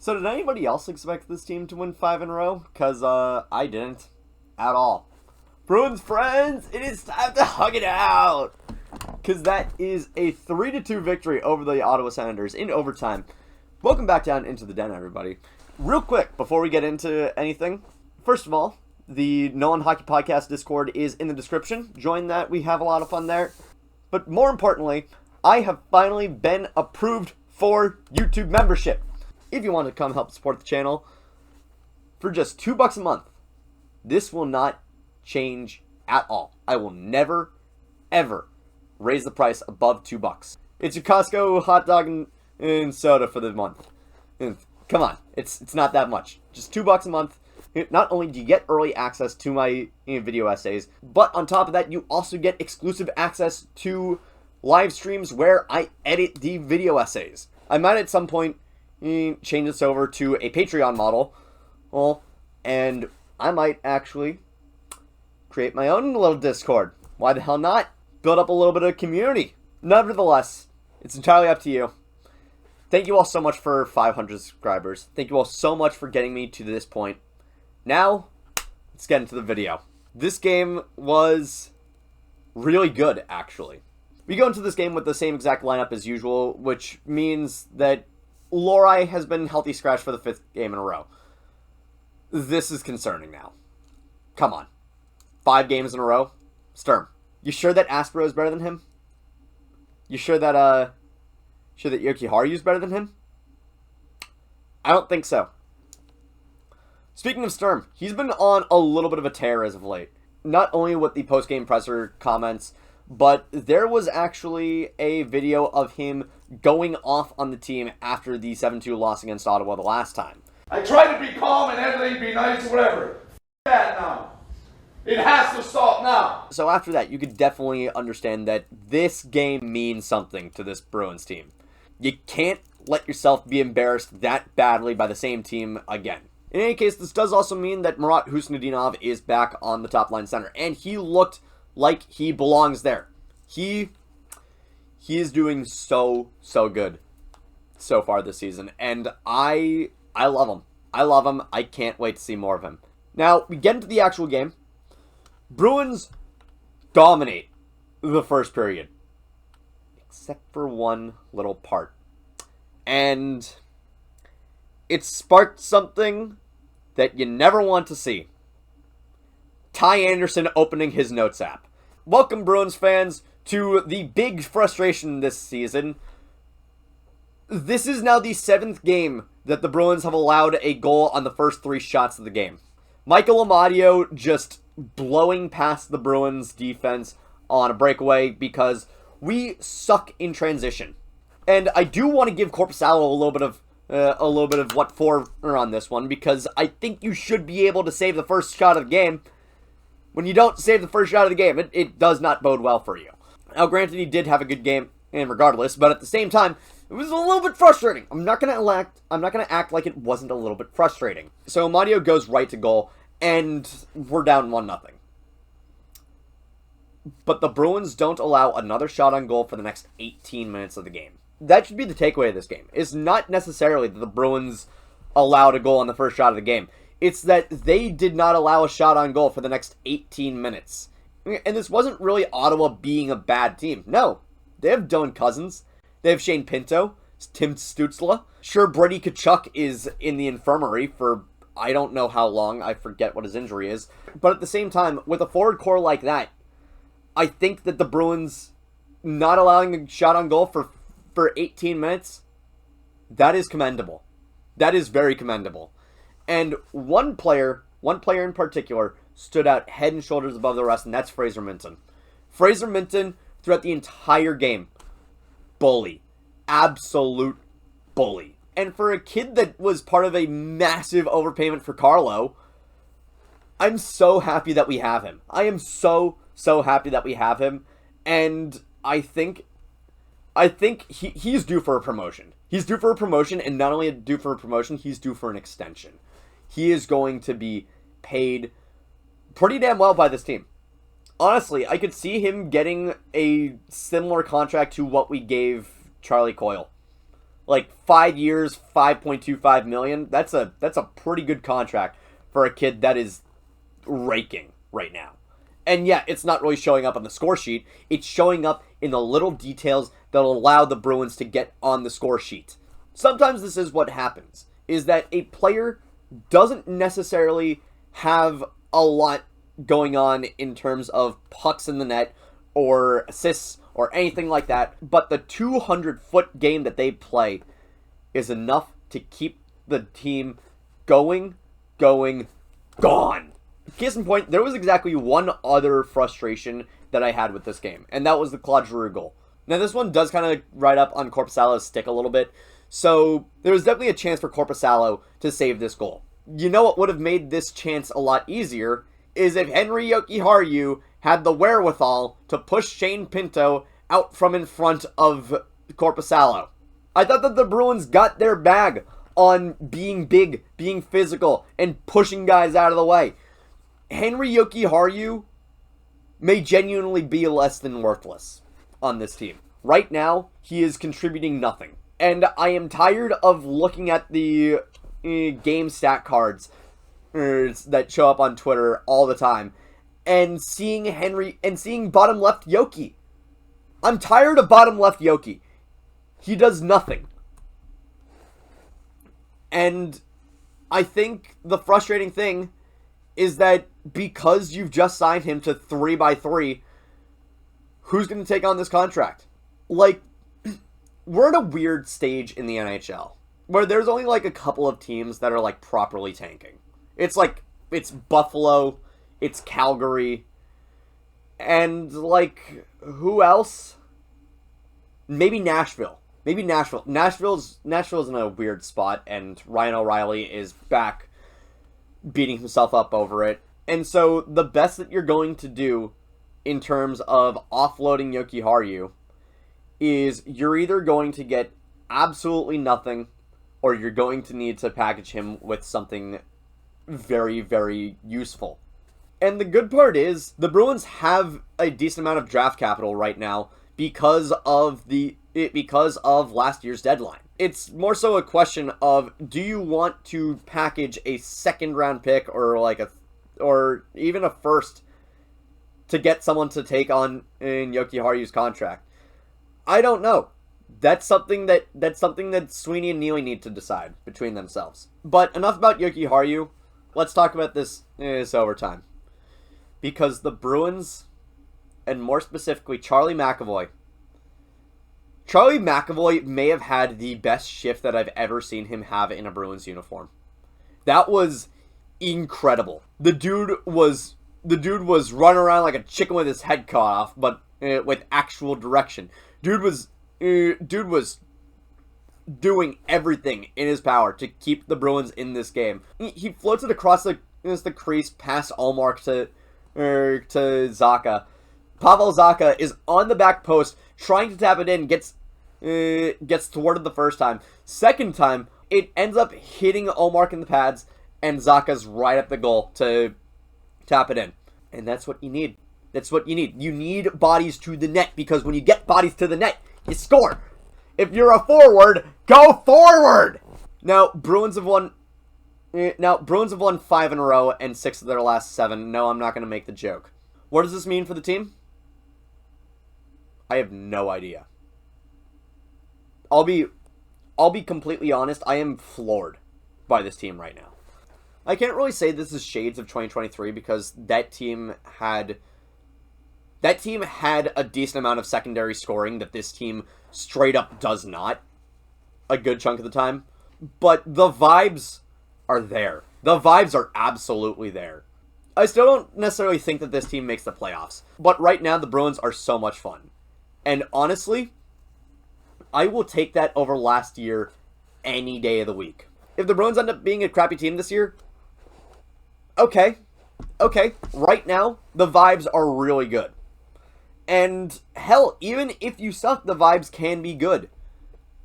So did anybody else expect this team to win 5 in a row? Because I didn't at all. Bruins friends, it is time to hug it out. Because that is a 3-2 victory over the Ottawa Senators in overtime. Welcome back down into the den, everybody. Real quick, before we get into anything, first of all, the No One Hockey Podcast Discord is in the description. Join that, we have a lot of fun there. But more importantly, I have finally been approved for YouTube membership. If you want to come help support the channel, for just $2 a month, this will not change at all. I will never, ever raise the price above $2. It's your Costco hot dog and soda for the month. And come on, it's not that much. Just $2 a month. Not only do you get early access to my video essays, but on top of that, you also get exclusive access to live streams where I edit the video essays. I might at some point change this over to a Patreon model, and I might actually create my own little Discord. Why the hell not? Build up a little bit of community. Nevertheless, it's entirely up to you. Thank you all so much for 500 subscribers. Thank you all so much for getting me to this point. Now, let's get into the video. This game was really good, actually. We go into this game with the same exact lineup as usual, which means that Lohrei has been healthy scratch for the 5th game in a row. This is concerning now. Come on. 5 games in a row? Sturm, you sure that Aspero is better than him? You sure that Jokiharku is better than him? I don't think so. Speaking of Sturm, he's been on a little bit of a tear as of late. Not only with the post-game presser comments, but there was actually a video of him going off on the team after the 7-2 loss against Ottawa the last time. I try to be calm and everything, be nice, whatever. That now. It has to stop now. So after that, you could definitely understand that this game means something to this Bruins team. You can't let yourself be embarrassed that badly by the same team again. In any case, this does also mean that Marat Khusnutdinov is back on the top line center, and he looked like he belongs there. He is doing so good so far this season, and I love him. I love him. I can't wait to see more of him. Now, we get into the actual game. Bruins dominate the first period, except for one little part. And it sparked something that you never want to see. Ty Anderson opening his notes app. Welcome, Bruins fans, to the big frustration this season. This is now the 7th game that the Bruins have allowed a goal on the first 3 shots of the game. Michael Amadio just blowing past the Bruins defense on a breakaway because we suck in transition. And I do want to give Korpisalo a little bit of what for on this one, because I think you should be able to save the first shot of the game. When you don't save the first shot of the game, it does not bode well for you. Now, granted, he did have a good game, and regardless, but at the same time, it was a little bit frustrating. I'm not gonna act like it wasn't a little bit frustrating. So Amadio goes right to goal, and we're down 1-0. But the Bruins don't allow another shot on goal for the next 18 minutes of the game. That should be the takeaway of this game. It's not necessarily that the Bruins allowed a goal on the first shot of the game. It's that they did not allow a shot on goal for the next 18 minutes. And this wasn't really Ottawa being a bad team. No. They have Dylan Cousins. They have Shane Pinto. Tim Stützle. Sure, Brady Tkachuk is in the infirmary for I don't know how long. I forget what his injury is. But at the same time, with a forward core like that, I think that the Bruins not allowing a shot on goal for 18 minutes, that is commendable. That is very commendable. And one player in particular stood out head and shoulders above the rest, and that's Fraser Minten. Fraser Minten, throughout the entire game, bully. Absolute bully. And for a kid that was part of a massive overpayment for Carlo, I'm so happy that we have him. I am so happy that we have him. And I think he's due for a promotion. He's due for a promotion, and not only due for a promotion, he's due for an extension. He is going to be paid pretty damn well by this team. Honestly, I could see him getting a similar contract to what we gave Charlie Coyle. Like 5 years, $5.25 million. That's a pretty good contract for a kid that is raking right now. And yeah, it's not really showing up on the score sheet. It's showing up in the little details that'll allow the Bruins to get on the score sheet. Sometimes this is what happens, is that a player doesn't necessarily have a lot going on in terms of pucks in the net or assists or anything like that, but the 200-foot game that they play is enough to keep the team going, gone. Case in point, there was exactly one other frustration that I had with this game, and that was the Claude Giroux goal. Now, this one does kind of ride up on Korpisalo's stick a little bit, so there was definitely a chance for Korpisalo to save this goal. You know what would have made this chance a lot easier is if Henri Jokiharku had the wherewithal to push Shane Pinto out from in front of Korpisalo. I thought that the Bruins got their bag on being big, being physical, and pushing guys out of the way. Henri Jokiharku may genuinely be less than worthless on this team. Right now, he is contributing nothing. And I am tired of looking at the game stat cards that show up on Twitter all the time and seeing Henry and seeing bottom left Yoki. I'm tired of bottom left Yoki. He does nothing. And I think the frustrating thing is that because you've just signed him to 3x3, who's going to take on this contract? Like, we're at a weird stage in the NHL where there's only like a couple of teams that are like properly tanking. It's Buffalo, it's Calgary, and like, who else? Maybe Nashville. Nashville's in a weird spot, and Ryan O'Reilly is back beating himself up over it. And so the best that you're going to do in terms of offloading Jokiharku is you're either going to get absolutely nothing, or you're going to need to package him with something very, very useful. And the good part is the Bruins have a decent amount of draft capital right now because of last year's deadline. It's more so a question of, do you want to package a second round pick or even a first to get someone to take on in Jokiharju's contract? I don't know. That's something that Sweeney and Neely need to decide between themselves. But enough about Jokiharku. Let's talk about this overtime. Because the Bruins, and more specifically Charlie McAvoy may have had the best shift that I've ever seen him have in a Bruins uniform. That was incredible. The dude was running around like a chicken with his head cut off, but with actual direction. Dude was doing everything in his power to keep the Bruins in this game. He floats it across the crease past Ullmark to Zacha. Pavel Zacha is on the back post trying to tap it in, gets thwarted the first time. Second time, it ends up hitting Ullmark in the pads, and Zacha's right at the goal to tap it in. And that's what you need. That's what you need. You need bodies to the net, because when you get bodies to the net, you score. If you're a forward, go forward! Now, Bruins have won 5 in a row and 6 of their last 7. No, I'm not going to make the joke. What does this mean for the team? I have no idea. I'll be completely honest, I am floored by this team right now. I can't really say this is shades of 2023 because that team had a decent amount of secondary scoring that this team straight up does not a good chunk of the time. But the vibes are there. The vibes are absolutely there. I still don't necessarily think that this team makes the playoffs. But right now, the Bruins are so much fun. And honestly, I will take that over last year any day of the week. If the Bruins end up being a crappy team this year, okay. Right now, the vibes are really good. And hell, even if you suck, the vibes can be good.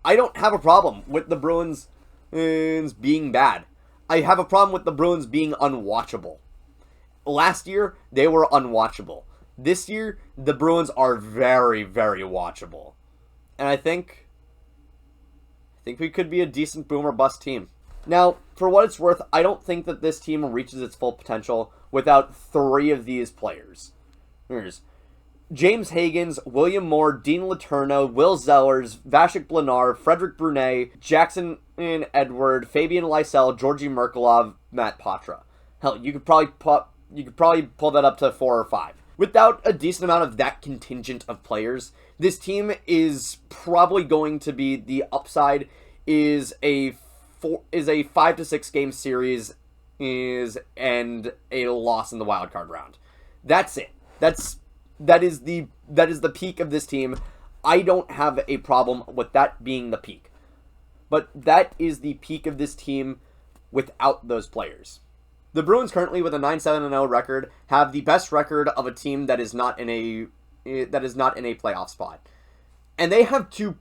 I don't have a problem with the Bruins being bad. I have a problem with the Bruins being unwatchable. Last year, they were unwatchable. This year, the Bruins are very, very watchable. And I think I think we could be a decent boom or bust team. Now, for what it's worth, I don't think that this team reaches its full potential without 3 of these players. Here's James Hagens, William Moore, Dean Letourneau, Will Zellers, Vasek Blanard, Frederick Brunet, Jackson Edward, Fabian Lysell, Georgi Merkelov, Matt Poitras. Hell, you could probably pull that up to 4 or 5. Without a decent amount of that contingent of players, this team is probably going to be, the upside is a 5 to 6 game series and a loss in the wild card round. That's it. That is the peak of this team. I don't have a problem with that being the peak. But that is the peak of this team without those players. The Bruins currently with a 9-7-0 record have the best record of a team that is not in a playoff spot. And they have two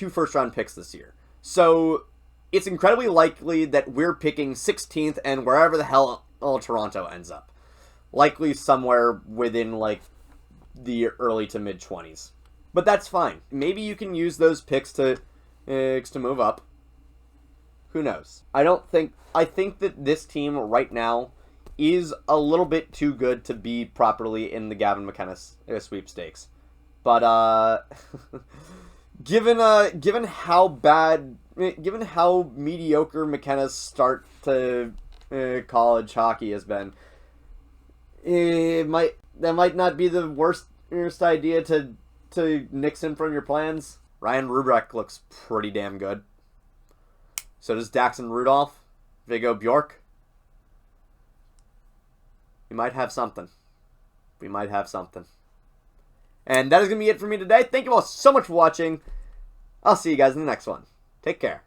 first round picks this year. So it's incredibly likely that we're picking 16th and wherever the hell Toronto ends up. Likely somewhere within like the early to mid 20s. But that's fine. Maybe you can use those picks to move up. Who knows? I think that this team right now is a little bit too good to be properly in the Gavin McKenna sweepstakes. But given how mediocre McKenna's start to college hockey has been, that might not be the worst idea to nix him from your plans. Ryan Rubrek looks pretty damn good. So does Daxon Rudolph, Viggo Bjork. We might have something. And that is going to be it for me today. Thank you all so much for watching. I'll see you guys in the next one. Take care.